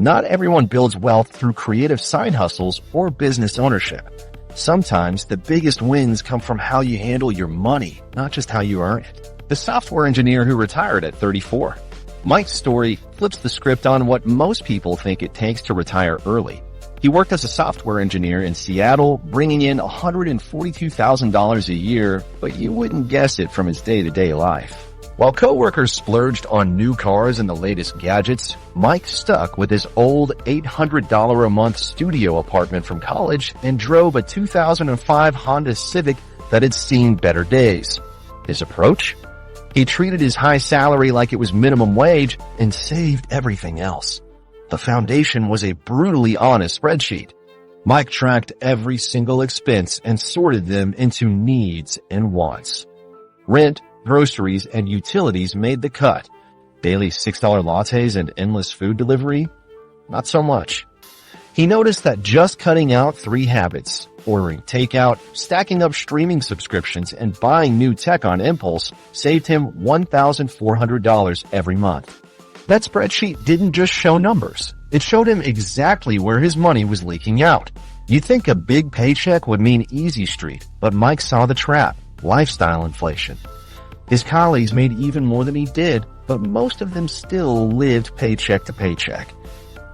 Not everyone builds wealth through creative side hustles or business ownership. Sometimes the biggest wins come from how you handle your money, not just how you earn it. The software engineer who retired at 34. Mike's story flips the script on what most people think it takes to retire early. He worked as a software engineer in Seattle, bringing in $142,000 a year, but you wouldn't guess it from his day-to-day life. While coworkers splurged on new cars and the latest gadgets, Mike stuck with his old $800 a month studio apartment from college and drove a 2005 Honda Civic that had seen better days. His approach? He treated his high salary like it was minimum wage and saved everything else. The foundation was a brutally honest spreadsheet. Mike tracked every single expense and sorted them into needs and wants. Rent, groceries, and utilities made the cut. Daily $6 lattes and endless food delivery? Not so much. He noticed that just cutting out 3 habits, ordering takeout, stacking up streaming subscriptions, and buying new tech on impulse, saved him $1,400 every month. That spreadsheet didn't just show numbers. It showed him exactly where his money was leaking out. You'd think a big paycheck would mean easy street, but Mike saw the trap: lifestyle inflation. His colleagues made even more than he did, but most of them still lived paycheck to paycheck.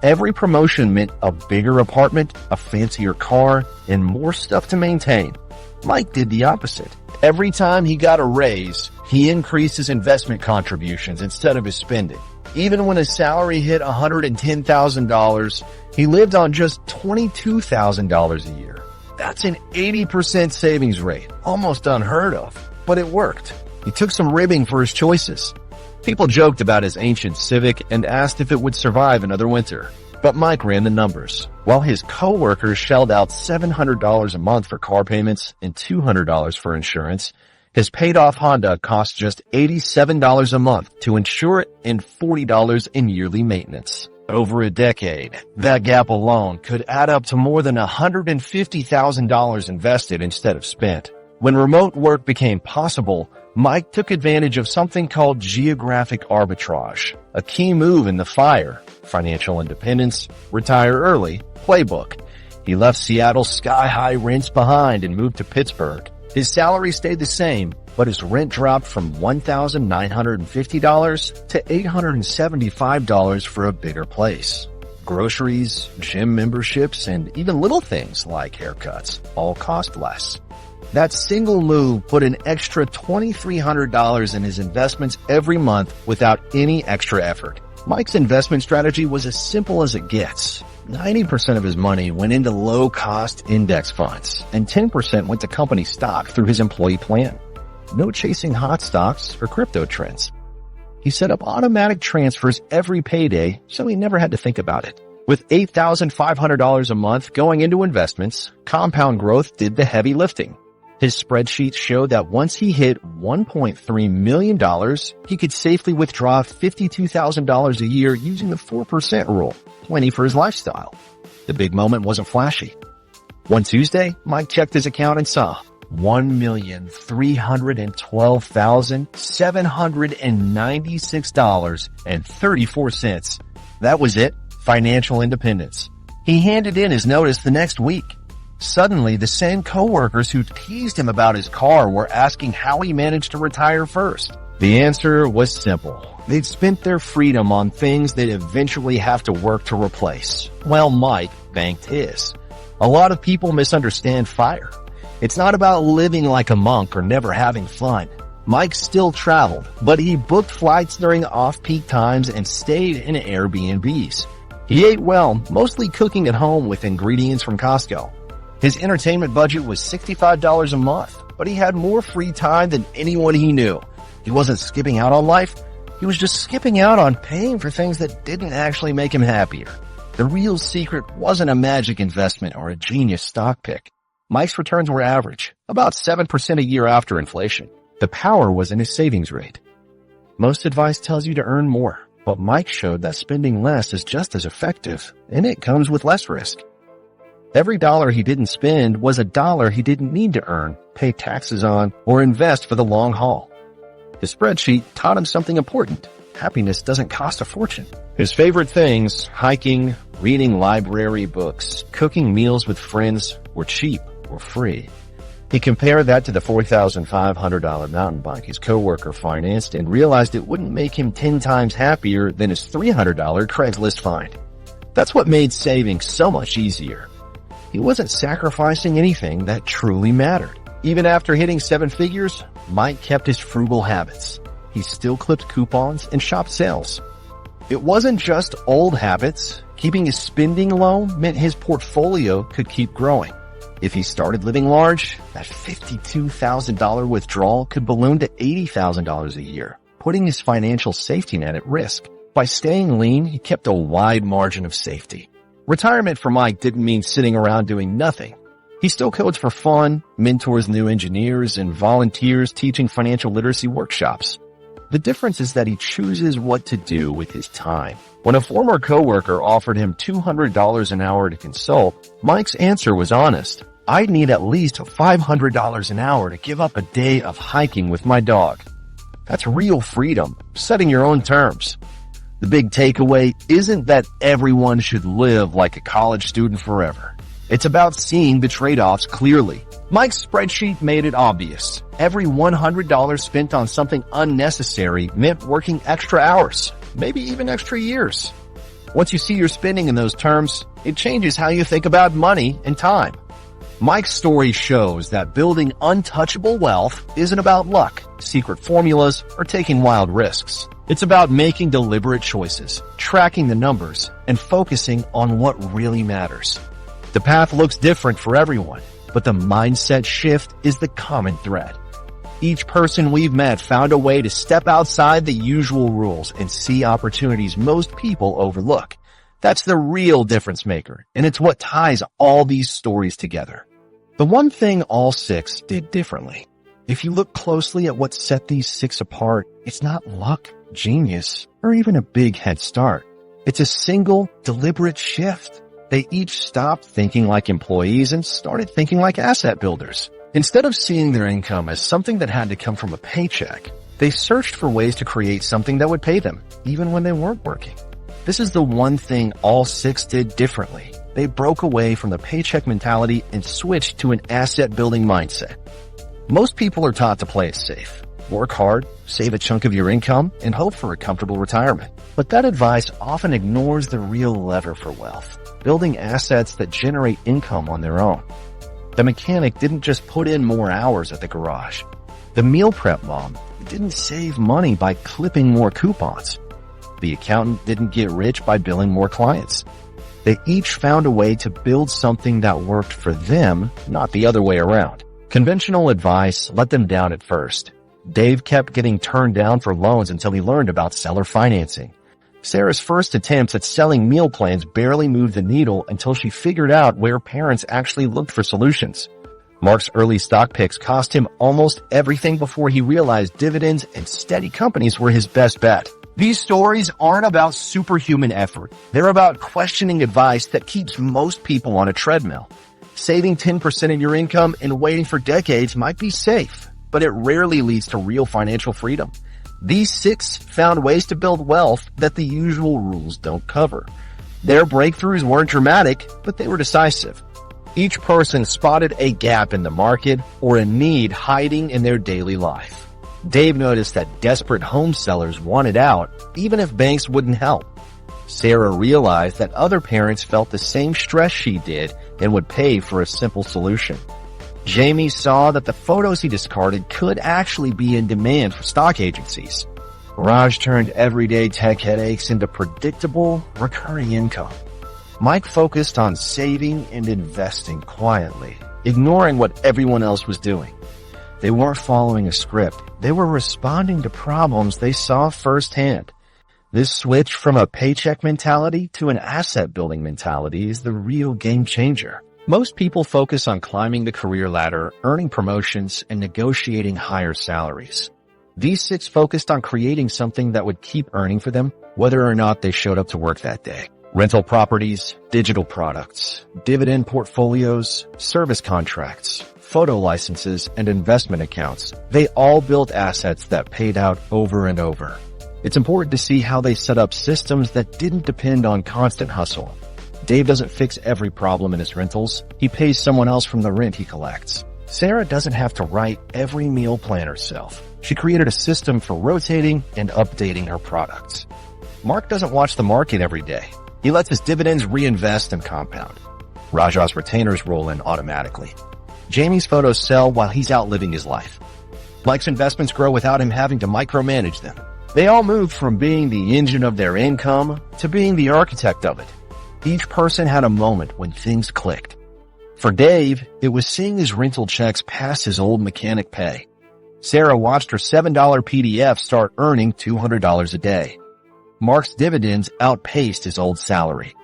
Every promotion meant a bigger apartment, a fancier car, and more stuff to maintain. Mike did the opposite. Every time he got a raise, he increased his investment contributions instead of his spending. Even when his salary hit $110,000, he lived on just $22,000 a year. That's an 80% savings rate, almost unheard of, but it worked. He took some ribbing for his choices. People joked about his ancient Civic and asked if it would survive another winter. But Mike ran the numbers. While his coworkers shelled out $700 a month for car payments and $200 for insurance, his paid-off Honda cost just $87 a month to insure it and $40 in yearly maintenance. Over a decade, that gap alone could add up to more than $150,000 invested instead of spent. When remote work became possible, Mike took advantage of something called Geographic Arbitrage, a key move in the FIRE, financial independence, retire early, playbook. He left Seattle's sky-high rents behind and moved to Pittsburgh. His salary stayed the same, but his rent dropped from $1,950 to $875 for a bigger place. Groceries, gym memberships, and even little things like haircuts all cost less. That single move put an extra $2,300 in his investments every month without any extra effort. Mike's investment strategy was as simple as it gets. 90% of his money went into low-cost index funds, and 10% went to company stock through his employee plan. No chasing hot stocks or crypto trends. He set up automatic transfers every payday, so he never had to think about it. With $8,500 a month going into investments, compound growth did the heavy lifting. His spreadsheet showed that once he hit $1.3 million, he could safely withdraw $52,000 a year using the 4% rule, plenty for his lifestyle. The big moment wasn't flashy. One Tuesday, Mike checked his account and saw $1,312,796.34. That was it, financial independence. He handed in his notice the next week. Suddenly, the same coworkers who teased him about his car were asking how he managed to retire first. The answer was simple. They'd spent their freedom on things they'd eventually have to work to replace. Well, Mike banked his. A lot of people misunderstand FIRE. It's not about living like a monk or never having fun. Mike still traveled, but he booked flights during off-peak times and stayed in Airbnbs. He ate well, mostly cooking at home with ingredients from Costco. His entertainment budget was $65 a month, but he had more free time than anyone he knew. He wasn't skipping out on life. He was just skipping out on paying for things that didn't actually make him happier. The real secret wasn't a magic investment or a genius stock pick. Mike's returns were average, about 7% a year after inflation. The power was in his savings rate. Most advice tells you to earn more, but Mike showed that spending less is just as effective, and it comes with less risk. Every dollar he didn't spend was a dollar he didn't need to earn, pay taxes on, or invest for the long haul. His spreadsheet taught him something important. happiness doesn't cost a fortune. His favorite things, hiking, reading library books, cooking meals with friends, were cheap or free. He compared that to the $4,500 mountain bike his coworker financed and realized it wouldn't make him 10 times happier than his $300 Craigslist find. That's what made saving so much easier. He wasn't sacrificing anything that truly mattered. Even after hitting 7 figures, Mike kept his frugal habits. He still clipped coupons and shopped sales. It wasn't just old habits. Keeping his spending low meant his portfolio could keep growing. If he started living large, that $52,000 withdrawal could balloon to $80,000 a year, putting his financial safety net at risk. By staying lean, he kept a wide margin of safety. Retirement for Mike didn't mean sitting around doing nothing. He still codes for fun, mentors new engineers, and volunteers teaching financial literacy workshops. The difference is that he chooses what to do with his time. When a former coworker offered him $200 an hour to consult, Mike's answer was honest. I'd need at least $500 an hour to give up a day of hiking with my dog. That's real freedom, setting your own terms. The big takeaway isn't that everyone should live like a college student forever. It's about seeing the trade-offs clearly. Mike's spreadsheet made it obvious. Every $100 spent on something unnecessary meant working extra hours, maybe even extra years. Once you see your spending in those terms, it changes how you think about money and time. Mike's story shows that building untouchable wealth isn't about luck, secret formulas, or taking wild risks. It's about making deliberate choices, tracking the numbers, and focusing on what really matters. The path looks different for everyone, but the mindset shift is the common thread. Each person we've met found a way to step outside the usual rules and see opportunities most people overlook. That's the real difference maker, and it's what ties all these stories together. The one thing all 6 did differently. If you look closely at what set these 6 apart, it's not luck, genius, or even a big head start. It's a single, deliberate shift. They each stopped thinking like employees and started thinking like asset builders. Instead of seeing their income as something that had to come from a paycheck, they searched for ways to create something that would pay them, even when they weren't working. This is the one thing all 6 did differently. They broke away from the paycheck mentality and switched to an asset-building mindset. Most people are taught to play it safe. Work hard, save a chunk of your income, and hope for a comfortable retirement. But that advice often ignores the real lever for wealth, building assets that generate income on their own. The mechanic didn't just put in more hours at the garage. The meal prep mom didn't save money by clipping more coupons. The accountant didn't get rich by billing more clients. They each found a way to build something that worked for them, not the other way around. Conventional advice let them down at first. Dave kept getting turned down for loans until he learned about seller financing. Sarah's first attempts at selling meal plans barely moved the needle until she figured out where parents actually looked for solutions. Mark's early stock picks cost him almost everything before he realized dividends and steady companies were his best bet. These stories aren't about superhuman effort. They're about questioning advice that keeps most people on a treadmill. Saving 10% of your income and waiting for decades might be safe, but it rarely leads to real financial freedom. These 6 found ways to build wealth that the usual rules don't cover. Their breakthroughs weren't dramatic, but they were decisive. Each person spotted a gap in the market or a need hiding in their daily life. Dave noticed that desperate home sellers wanted out, even if banks wouldn't help. Sarah realized that other parents felt the same stress she did and would pay for a simple solution. Jamie saw that the photos he discarded could actually be in demand for stock agencies. Raj turned everyday tech headaches into predictable, recurring income. Mike focused on saving and investing quietly, ignoring what everyone else was doing. They weren't following a script. They were responding to problems they saw firsthand. This switch from a paycheck mentality to an asset-building mentality is the real game changer. Most people focus on climbing the career ladder, earning promotions, and negotiating higher salaries. These 6 focused on creating something that would keep earning for them, whether or not they showed up to work that day. Rental properties, digital products, dividend portfolios, service contracts, photo licenses, and investment accounts. They all built assets that paid out over and over. It's important to see how they set up systems that didn't depend on constant hustle. Dave doesn't fix every problem in his rentals. He pays someone else from the rent he collects. Sarah doesn't have to write every meal plan herself. She created a system for rotating and updating her products. Mark doesn't watch the market every day. He lets his dividends reinvest and compound. Raja's retainers roll in automatically. Jamie's photos sell while he's out living his life. Mike's investments grow without him having to micromanage them. They all moved from being the engine of their income to being the architect of it. Each person had a moment when things clicked. For Dave, it was seeing his rental checks pass his old mechanic pay. Sarah watched her $7 PDF start earning $200 a day. Mark's dividends outpaced his old salary.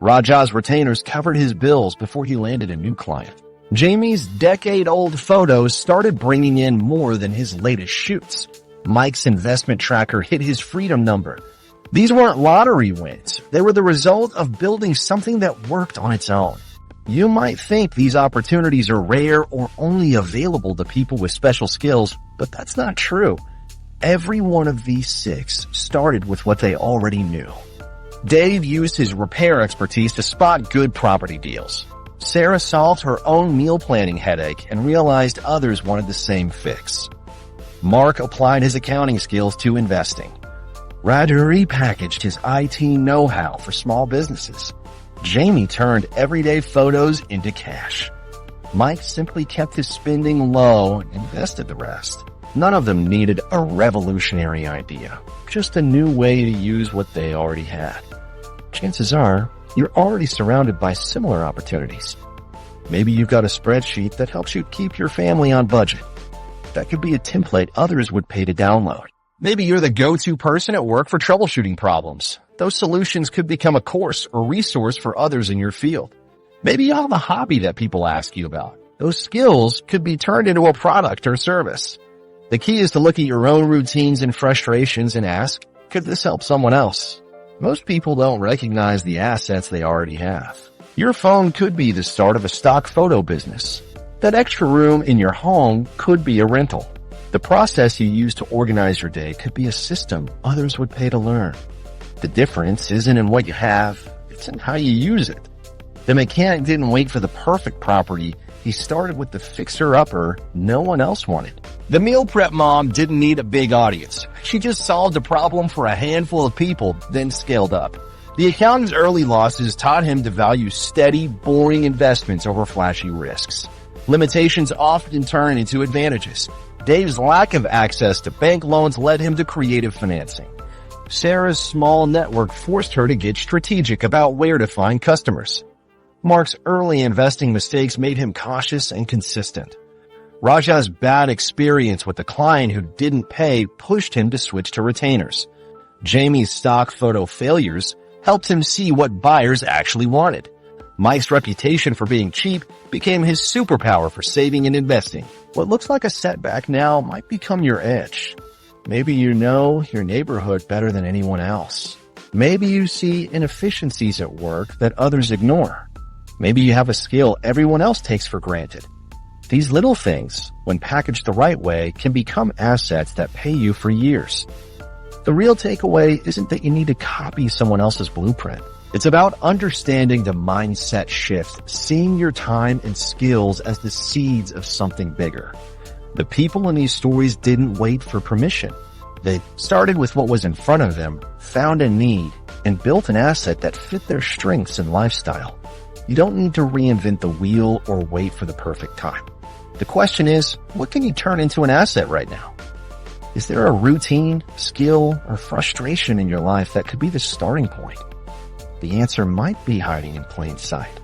Raja's retainers covered his bills before he landed a new client. Jamie's decade-old photos started bringing in more than his latest shoots. Mike's investment tracker hit his freedom number. These weren't lottery wins. They were the result of building something that worked on its own. You might think these opportunities are rare or only available to people with special skills, but that's not true. Every one of these 6 started with what they already knew. Dave used his repair expertise to spot good property deals. Sarah solved her own meal planning headache and realized others wanted the same fix. Mark applied his accounting skills to investing. Raja repackaged his IT know-how for small businesses. Jamie turned everyday photos into cash. Mike simply kept his spending low and invested the rest. None of them needed a revolutionary idea, just a new way to use what they already had. Chances are, you're already surrounded by similar opportunities. Maybe you've got a spreadsheet that helps you keep your family on budget. That could be a template others would pay to download. Maybe you're the go-to person at work for troubleshooting problems. Those solutions could become a course or resource for others in your field. Maybe you have a hobby that people ask you about. Those skills could be turned into a product or service. The key is to look at your own routines and frustrations and ask, could this help someone else? Most people don't recognize the assets they already have. Your phone could be the start of a stock photo business. That extra room in your home could be a rental. The process you use to organize your day could be a system others would pay to learn. The difference isn't in what you have, it's in how you use it. The mechanic didn't wait for the perfect property. He started with the fixer-upper no one else wanted. The meal prep mom didn't need a big audience. She just solved a problem for a handful of people, then scaled up. The accountant's early losses taught him to value steady, boring investments over flashy risks. Limitations often turn into advantages. Dave's lack of access to bank loans led him to creative financing. Sarah's small network forced her to get strategic about where to find customers. Mark's early investing mistakes made him cautious and consistent. Raja's bad experience with the client who didn't pay pushed him to switch to retainers. Jamie's stock photo failures helped him see what buyers actually wanted. Mike's reputation for being cheap became his superpower for saving and investing. What looks like a setback now might become your edge. Maybe you know your neighborhood better than anyone else. Maybe you see inefficiencies at work that others ignore. Maybe you have a skill everyone else takes for granted. These little things, when packaged the right way, can become assets that pay you for years. The real takeaway isn't that you need to copy someone else's blueprint. It's about understanding the mindset shift, seeing your time and skills as the seeds of something bigger. The people in these stories didn't wait for permission. They started with what was in front of them, found a need, and built an asset that fit their strengths and lifestyle. You don't need to reinvent the wheel or wait for the perfect time. The question is, what can you turn into an asset right now? Is there a routine, skill, or frustration in your life that could be the starting point? The answer might be hiding in plain sight.